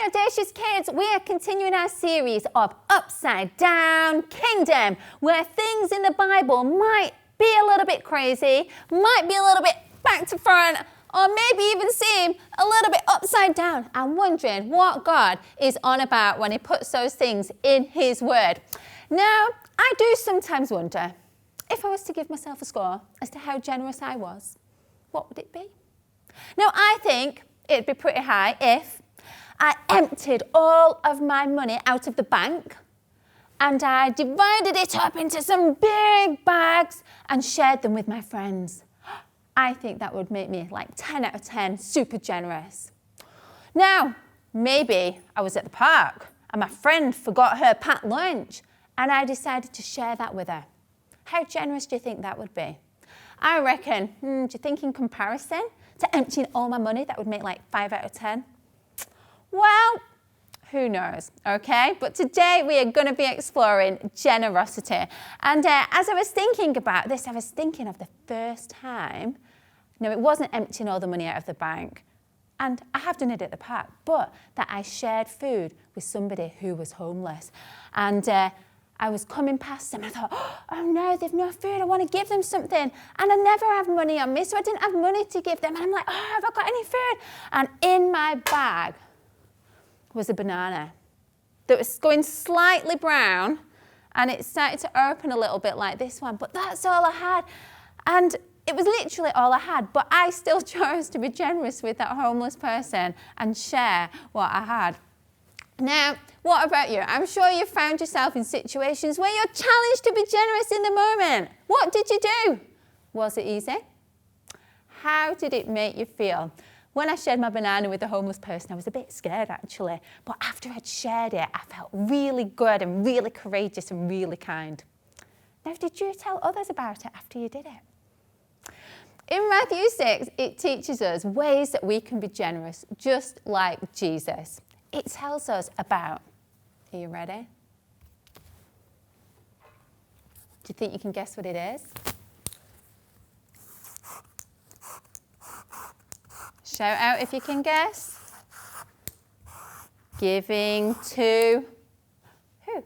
Audacious Kids, we are continuing our series of Upside Down Kingdom, where things in the Bible might be a little bit crazy, might be a little bit back to front, or maybe even seem a little bit upside down. I'm wondering what God is on about when he puts those things in his word. Now, I do sometimes wonder, if I was to give myself a score as to how generous I was, what would it be? Now, I think it'd be pretty high if I emptied all of my money out of the bank and I divided it up into some big bags and shared them with my friends. I think that would make me like 10 out of 10, super generous. Now, maybe I was at the park and my friend forgot her packed lunch and I decided to share that with her. How generous do you think that would be? I reckon, do you think in comparison to emptying all my money, that would make like 5 out of 10? Well, who knows, okay? But today we are going to be exploring generosity. And as I was thinking about this, I was thinking of the first time. No, it wasn't emptying all the money out of the bank. And I have done it at the park, but that I shared food with somebody who was homeless. And I was coming past them and I thought, oh no, they've no food, I want to give them something. And I never have money on me, so I didn't have money to give them. And I'm like, oh, have I got any food? And in my bag was a banana that was going slightly brown and it started to open a little bit like this one, but that's all I had. And it was literally all I had, but I still chose to be generous with that homeless person and share what I had. Now, what about you? I'm sure you found yourself in situations where you're challenged to be generous in the moment. What did you do? Was it easy? How did it make you feel? When I shared my banana with the homeless person, I was a bit scared actually, but after I'd shared it, I felt really good and really courageous and really kind. Now, did you tell others about it after you did it? In Matthew 6, it teaches us ways that we can be generous, just like Jesus. It tells us about, are you ready? Do you think you can guess what it is? Shout out if you can guess. Giving to who?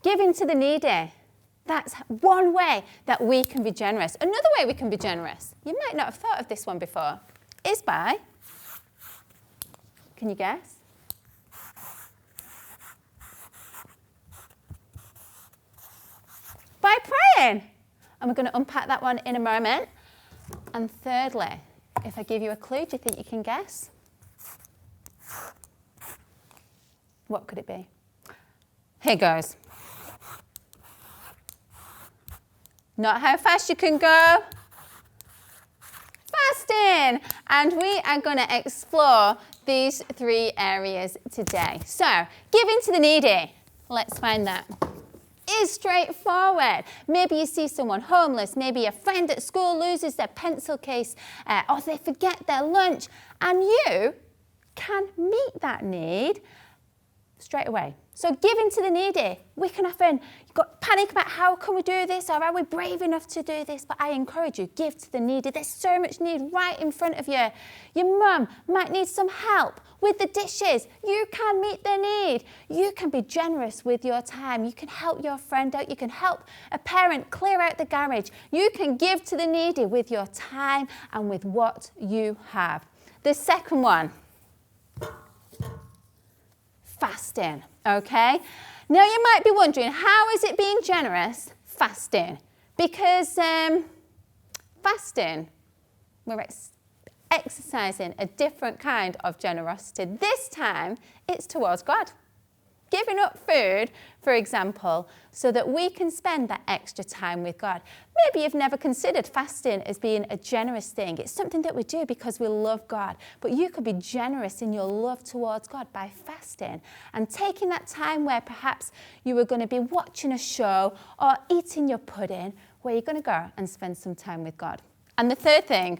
Giving to the needy. That's one way that we can be generous. Another way we can be generous, you might not have thought of this one before, is by, can you guess? By praying. And we're going to unpack that one in a moment. And thirdly, if I give you a clue, do you think you can guess? What could it be? Here goes. Not how fast you can go. Fasting. And we are going to explore these 3 areas today. So, giving to the needy. Let's find that. Is straightforward. Maybe you see someone homeless, maybe a friend at school loses their pencil case or they forget their lunch, and you can meet that need straight away. So giving to the needy, we can often panic about how can we do this or are we brave enough to do this, but I encourage you, give to the needy. There's so much need right in front of you. Your mum might need some help with the dishes. You can meet their need. You can be generous with your time. You can help your friend out. You can help a parent clear out the garage. You can give to the needy with your time and with what you have. The second one, fasting, okay? Now you might be wondering, how is it being generous? Fasting. Because fasting, we're exercising a different kind of generosity. This time, it's towards God. Giving up food, for example, so that we can spend that extra time with God. Maybe you've never considered fasting as being a generous thing. It's something that we do because we love God. But you could be generous in your love towards God by fasting and taking that time where perhaps you were going to be watching a show or eating your pudding, where you're going to go and spend some time with God. And the third thing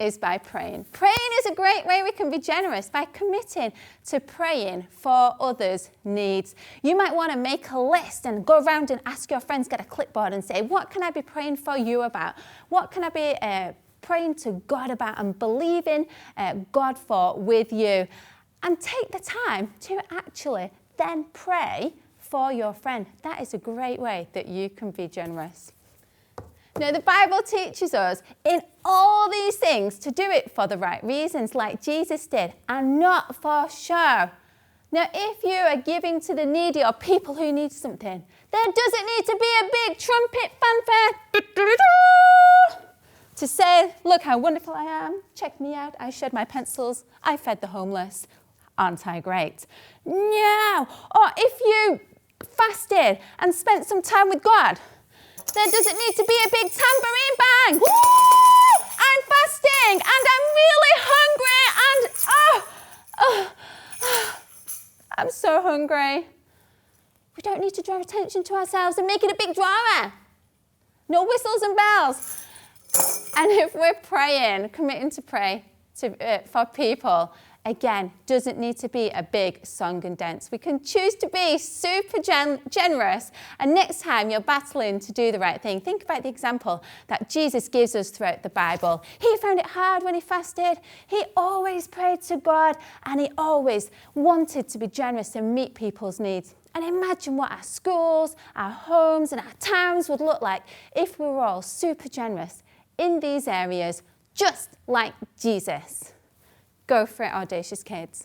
is by praying. Praying is a great way we can be generous by committing to praying for others' needs. You might want to make a list and go around and ask your friends, get a clipboard and say, what can I be praying for you about? What can I be praying to God about and believing God for with you? And take the time to actually then pray for your friend. That is a great way that you can be generous. Now, the Bible teaches us in all these things to do it for the right reasons, like Jesus did, and not for show. Now, if you are giving to the needy or people who need something, there doesn't need to be a big trumpet fanfare to say, look how wonderful I am, check me out, I shed my pencils, I fed the homeless, aren't I great? No. Or if you fasted and spent some time with God, there doesn't need to be a big tambourine bang. Woo! I'm fasting and I'm really hungry and I'm so hungry. We don't need to draw attention to ourselves and make it a big drama. No whistles and bells. And if we're praying, committing to pray for people, again, doesn't need to be a big song and dance. We can choose to be super generous, and next time you're battling to do the right thing, think about the example that Jesus gives us throughout the Bible. He found it hard when he fasted. He always prayed to God, and he always wanted to be generous and meet people's needs. And imagine what our schools, our homes, and our towns would look like if we were all super generous in these areas, just like Jesus. Go for it, Audacious Kids.